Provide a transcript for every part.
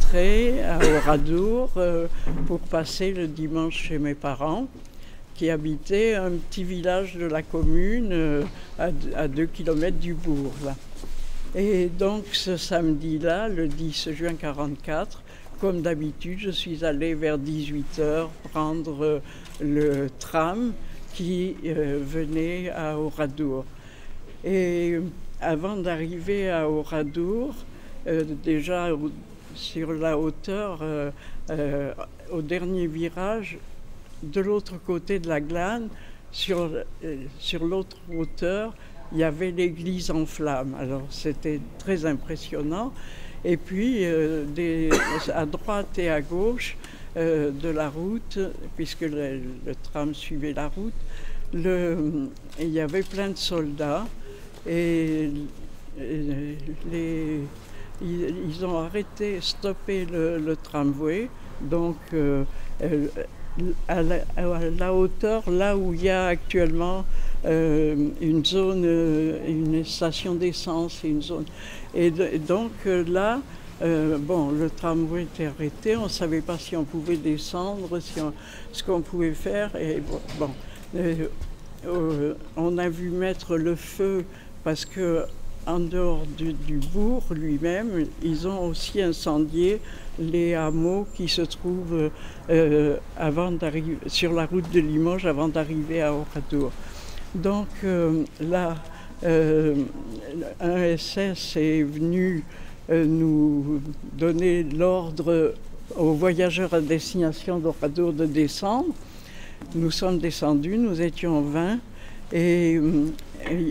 rentrer à Oradour pour passer le dimanche chez mes parents, qui habitaient un petit village de la commune à 2 kilomètres du bourg. Là. Et donc ce samedi-là, le 10 juin 1944, comme d'habitude, je suis allée vers 18 h prendre le tram qui venait à Oradour. Et avant d'arriver à Oradour, déjà sur la hauteur, au dernier virage, de l'autre côté de la Glane, sur l'autre hauteur, il y avait l'église en flammes. Alors c'était très impressionnant. Et puis à droite et à gauche de la route, puisque le tram suivait la route, il y avait plein de soldats et ils ont arrêté, stoppé le tramway. Donc à la hauteur, là où il y a actuellement une zone, une station d'essence, une zone. Et donc là, bon, le tramway était arrêté, on ne savait pas si on pouvait descendre, ce qu'on pouvait faire. Et bon, on a vu mettre le feu parce que en dehors du bourg lui-même, ils ont aussi incendié les hameaux qui se trouvent sur la route de Limoges avant d'arriver à Oradour. Donc là, un SS est venu nous donner l'ordre aux voyageurs à destination d'Oradour de descendre. Nous sommes descendus, nous étions 20 et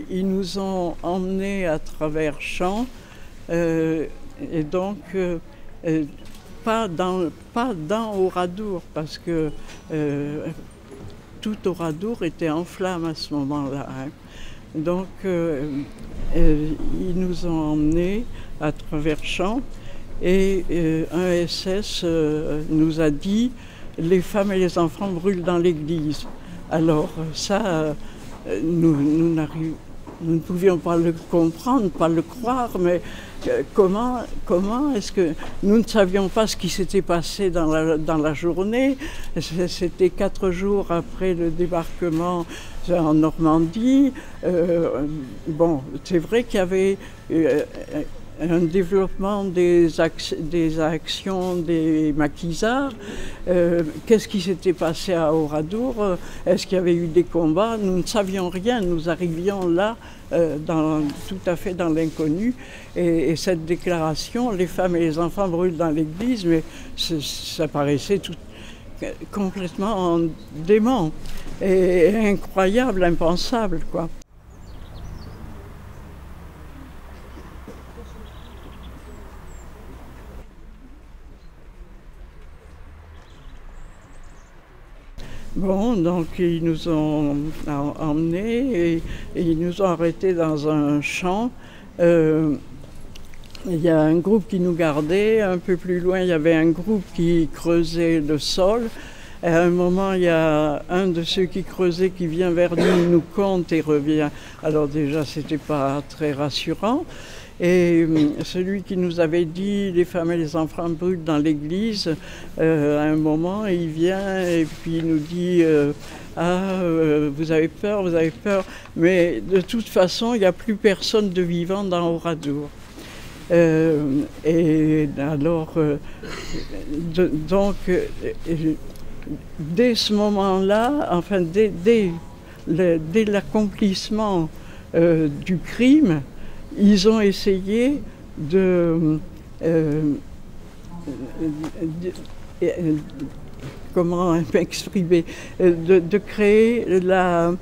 ils nous ont emmenés à travers champs et donc pas dans Oradour parce que tout Oradour était en flammes à ce moment-là. Hein. Donc ils nous ont emmenés à travers champs et un SS nous a dit « Les femmes et les enfants brûlent dans l'église ». Alors ça, nous ne pouvions pas le comprendre, pas le croire, mais comment est-ce que nous ne savions pas ce qui s'était passé dans la journée. C'était 4 jours après le débarquement en Normandie. Bon, c'est vrai qu'il y avait un développement des actions des maquisards. Qu'est-ce qui s'était passé à Oradour? Est-ce qu'il y avait eu des combats? Nous ne savions rien, nous arrivions là tout à fait dans l'inconnu. Et cette déclaration, les femmes et les enfants brûlent dans l'église, mais ça paraissait complètement dément et incroyable, impensable, quoi. Bon, donc ils nous ont emmenés et ils nous ont arrêtés dans un champ. Il y a un groupe qui nous gardait, un peu plus loin il y avait un groupe qui creusait le sol. À un moment il y a un de ceux qui creusaient qui vient vers nous, nous compte et revient. Alors déjà c'était pas très rassurant. Et celui qui nous avait dit « les femmes et les enfants brûlent dans l'église », à un moment, il vient et puis il nous dit « Ah, vous avez peur, mais de toute façon, il n'y a plus personne de vivant dans Oradour. » Et alors, donc, dès ce moment-là, enfin, dès l'accomplissement du crime, ils ont essayé comment exprimer, de créer la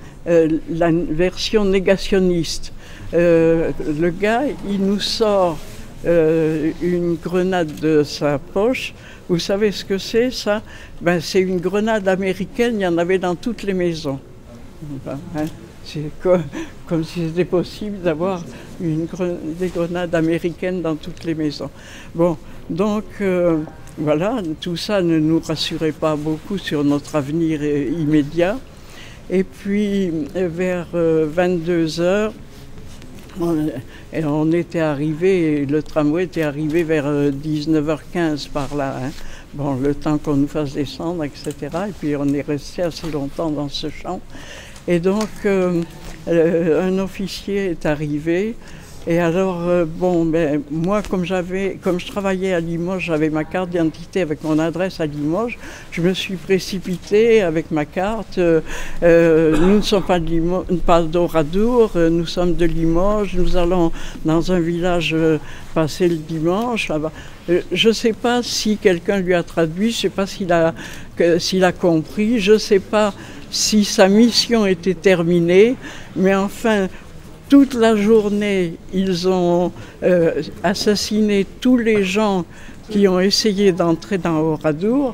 version négationniste. Le gars, il nous sort une grenade de sa poche. Vous savez ce que c'est, ça? Ben, c'est une grenade américaine, il y en avait dans toutes les maisons. Hein? C'est comme si c'était possible d'avoir des grenades américaines dans toutes les maisons. Bon, donc voilà, tout ça ne nous rassurait pas beaucoup sur notre avenir immédiat. Et puis vers 22 h, On était arrivé, le tramway était arrivé vers 19h15 par là. Hein. Bon, le temps qu'on nous fasse descendre, etc. Et puis on est resté assez longtemps dans ce champ. Et donc, un officier est arrivé. Et alors, moi, comme je travaillais à Limoges, j'avais ma carte d'identité avec mon adresse à Limoges, je me suis précipitée avec ma carte. Nous ne sommes pas d'Oradour, nous sommes de Limoges, nous allons dans un village passer le dimanche. Je ne sais pas si quelqu'un lui a traduit, je ne sais pas s'il a compris, je ne sais pas si sa mission était terminée, mais enfin, toute la journée, ils ont assassiné tous les gens qui ont essayé d'entrer dans Oradour.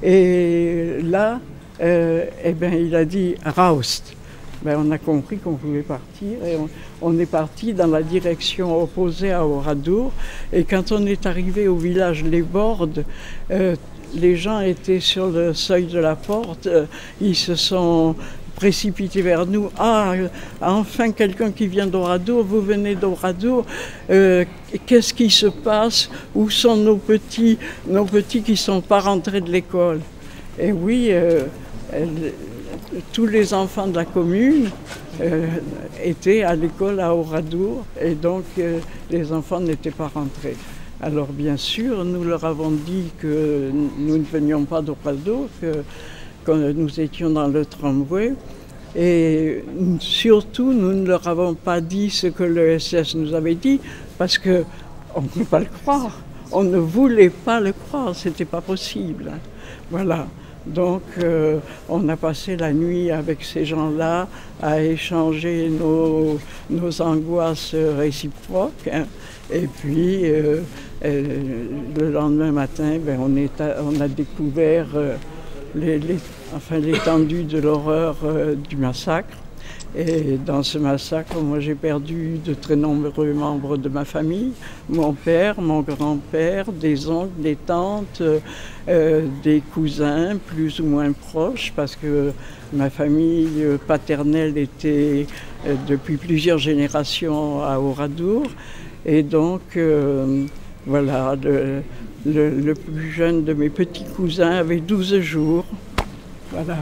Et là, il a dit « Raust ». On a compris qu'on pouvait partir et on est parti dans la direction opposée à Oradour. Et quand on est arrivé au village Les Bordes, les gens étaient sur le seuil de la porte, ils se sont précipités vers nous. « Ah, enfin quelqu'un qui vient d'Oradour, vous venez d'Oradour, qu'est-ce qui se passe? Où sont nos petits qui ne sont pas rentrés de l'école ?» Et oui, tous les enfants de la commune étaient à l'école à Oradour et donc les enfants n'étaient pas rentrés. Alors bien sûr, nous leur avons dit que nous ne venions pas d'Oradour, que nous étions dans le tramway. Et surtout, nous ne leur avons pas dit ce que le SS nous avait dit, parce qu'on ne peut pas le croire. On ne voulait pas le croire, c'était pas possible. Voilà. Donc, on a passé la nuit avec ces gens-là à échanger nos angoisses réciproques. Hein. Et puis, le lendemain matin, on a découvert l'étendue de l'horreur du massacre. Et dans ce massacre, moi j'ai perdu de très nombreux membres de ma famille, mon père, mon grand-père, des oncles, des tantes, des cousins plus ou moins proches, parce que ma famille paternelle était depuis plusieurs générations à Oradour. Et donc, voilà, le plus jeune de mes petits cousins avait 12 jours. Voilà.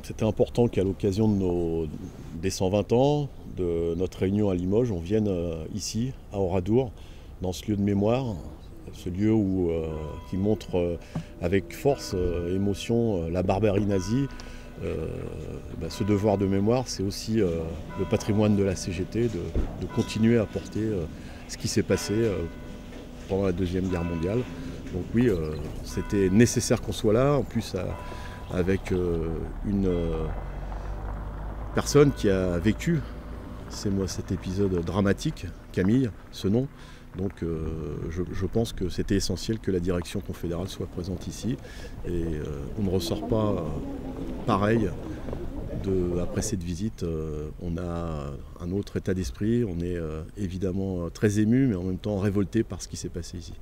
C'était important qu'à l'occasion des 120 ans, de notre réunion à Limoges, on vienne ici, à Oradour, dans ce lieu de mémoire, ce lieu qui montre avec force, émotion, la barbarie nazie. Ce devoir de mémoire, c'est aussi le patrimoine de la CGT, de continuer à porter ce qui s'est passé pendant la Deuxième Guerre mondiale. Donc oui, c'était nécessaire qu'on soit là, en plus avec une personne qui a vécu cet épisode dramatique, Camille, ce nom. Donc je pense que c'était essentiel que la direction confédérale soit présente ici. Et on ne ressort pas pareil après cette visite. On a un autre état d'esprit, on est évidemment très ému, mais en même temps révolté par ce qui s'est passé ici.